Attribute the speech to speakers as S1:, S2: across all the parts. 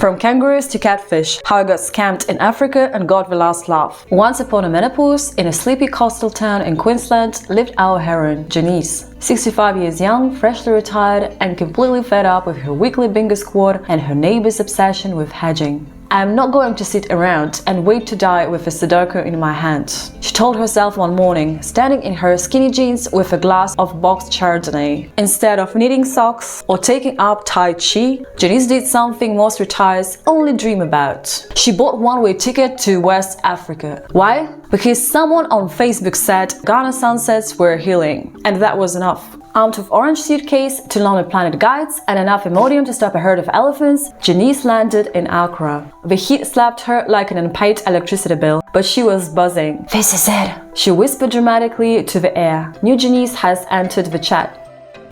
S1: From kangaroos to catfish, how I got scammed in Africa and got the last laugh. Once upon a menopause, in a sleepy coastal town in Queensland, lived our heroine, Janice. 65 years young, freshly retired, and completely fed up with her weekly bingo squad and her neighbor's obsession with hedging. "I'm not going to sit around and wait to die with a Sudoku in my hand," she told herself one morning, standing in her skinny jeans with a glass of boxed Chardonnay. Instead of knitting socks or taking up Tai Chi, Janice did something most retirees only dream about. She bought one-way ticket to West Africa. Why? Because someone on Facebook said Ghana sunsets were healing, and that was enough. Armed with orange suitcase, to Lonely Planet guides, and enough Imodium to stop a herd of elephants, Janice landed in Accra. The heat slapped her like an unpaid electricity bill, but she was buzzing. "This is it," she whispered dramatically to the air. New Janice has entered the chat.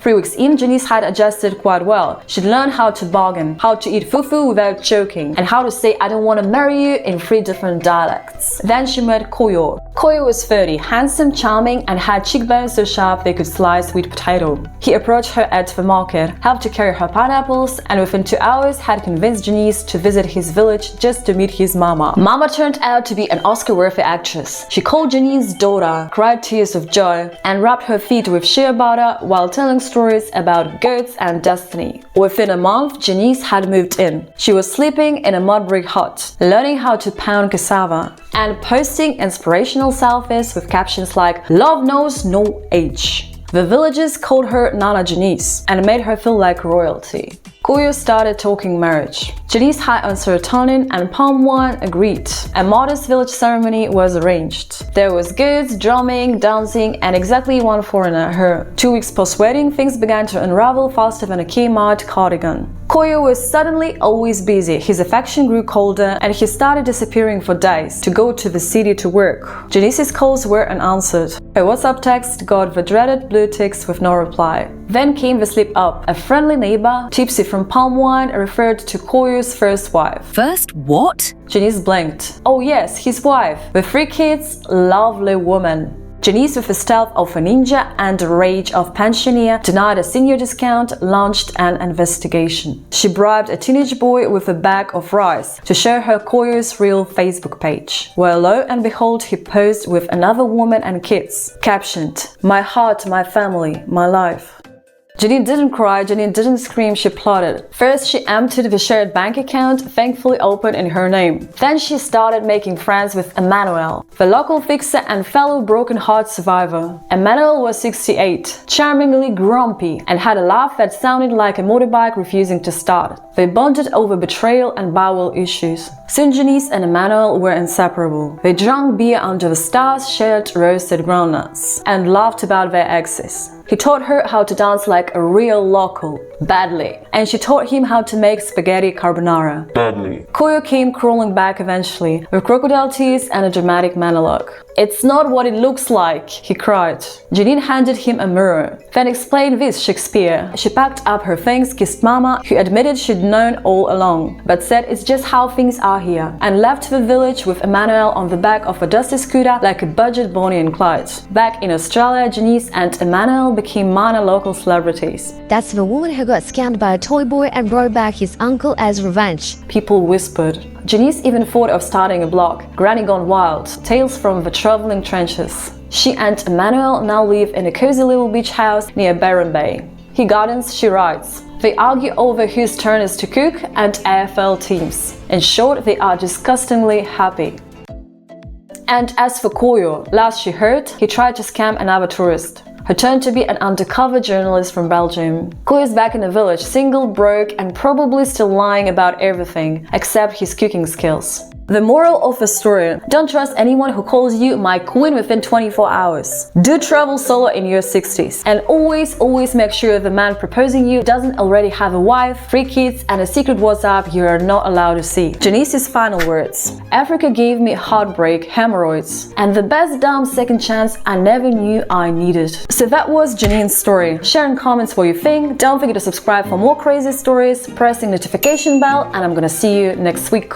S1: 3 weeks in, Janice had adjusted quite well. She'd learned how to bargain, how to eat fufu without choking, and how to say "I don't want to marry you" in 3 different dialects. Then she met Kojo. Kojo was 30, handsome, charming, and had cheekbones so sharp they could slice sweet potato. He approached her at the market, helped to carry her pineapples, and within 2 hours had convinced Janice to visit his village just to meet his mama. Mama turned out to be an Oscar-worthy actress. She called Janice's daughter, cried tears of joy, and rubbed her feet with shea butter while telling stories about goats and destiny. Within a month, Janice had moved in. She was sleeping in a mud brick hut, learning how to pound cassava, and posting inspirational selfies with captions like "Love knows no age." The villagers called her Nana Janice and made her feel like royalty. Kojo started talking marriage. Janice, high on serotonin and palm wine, agreed. A modest village ceremony was arranged. There was goods, drumming, dancing, and exactly one foreigner, her. 2 weeks post-wedding, things began to unravel faster than a Kmart cardigan. Kojo was suddenly always busy, his affection grew colder, and he started disappearing for days to go to the city to work. Janice's calls were unanswered. Her WhatsApp text got the dreaded blue ticks with no reply. Then came the slip up. A friendly neighbor, tipsy from palm wine, referred to Kojo's first wife.
S2: First what?
S1: Janice blinked. Oh yes, his wife. With 3 kids, lovely woman. Janice, with the stealth of a ninja and the rage of pensioner, denied a senior discount, launched an investigation. She bribed a teenage boy with a bag of rice to show her Kojo's real Facebook page, where lo and behold he posed with another woman and kids, captioned, "My heart, my family, my life." Janice didn't cry, Janice didn't scream, she plotted. First, she emptied the shared bank account, thankfully open in her name. Then she started making friends with Emmanuel, the local fixer and fellow broken heart survivor. Emmanuel was 68, charmingly grumpy, and had a laugh that sounded like a motorbike refusing to start. They bonded over betrayal and bowel issues. Soon Janice and Emmanuel were inseparable. They drank beer under the stars, shared roasted groundnuts, and laughed about their exes. He taught her how to dance like a real local, badly, and she taught him how to make spaghetti carbonara, badly. Kojo came crawling back eventually, with crocodile tears and a dramatic monologue. "It's not what it looks like," he cried. Janice handed him a mirror, then explained this Shakespeare. She packed up her things, kissed Mama, who admitted she'd known all along, but said it's just how things are here, and left the village with Emmanuel on the back of a dusty scooter like a budget Bonnie and Clyde. Back in Australia, Janice and Emmanuel became minor local celebrities.
S2: That's the woman who got scammed by a toy boy and brought back his uncle as revenge.
S1: People whispered. Janice even thought of starting a blog, Granny Gone Wild, Tales from the Traveling Trenches. She and Emmanuel now live in a cozy little beach house near Byron Bay. He gardens, she writes. They argue over whose turn is to cook and AFL teams. In short, they are disgustingly happy. And as for Kojo, last she heard, he tried to scam another tourist. Her turn to be an undercover journalist from Belgium. Kojo's back in the village, single, broke, and probably still lying about everything except his cooking skills. The moral of the story: don't trust anyone who calls you my queen within 24 hours. Do travel solo in your 60s. And always make sure the man proposing you doesn't already have a wife, 3 kids, and a secret WhatsApp you are not allowed to see. Janice's final words: Africa gave me heartbreak, hemorrhoids, and the best damn second chance I never knew I needed. So that was Janine's story. Share in comments what you think. Don't forget to subscribe for more crazy stories, press the notification bell, and I'm gonna see you next week.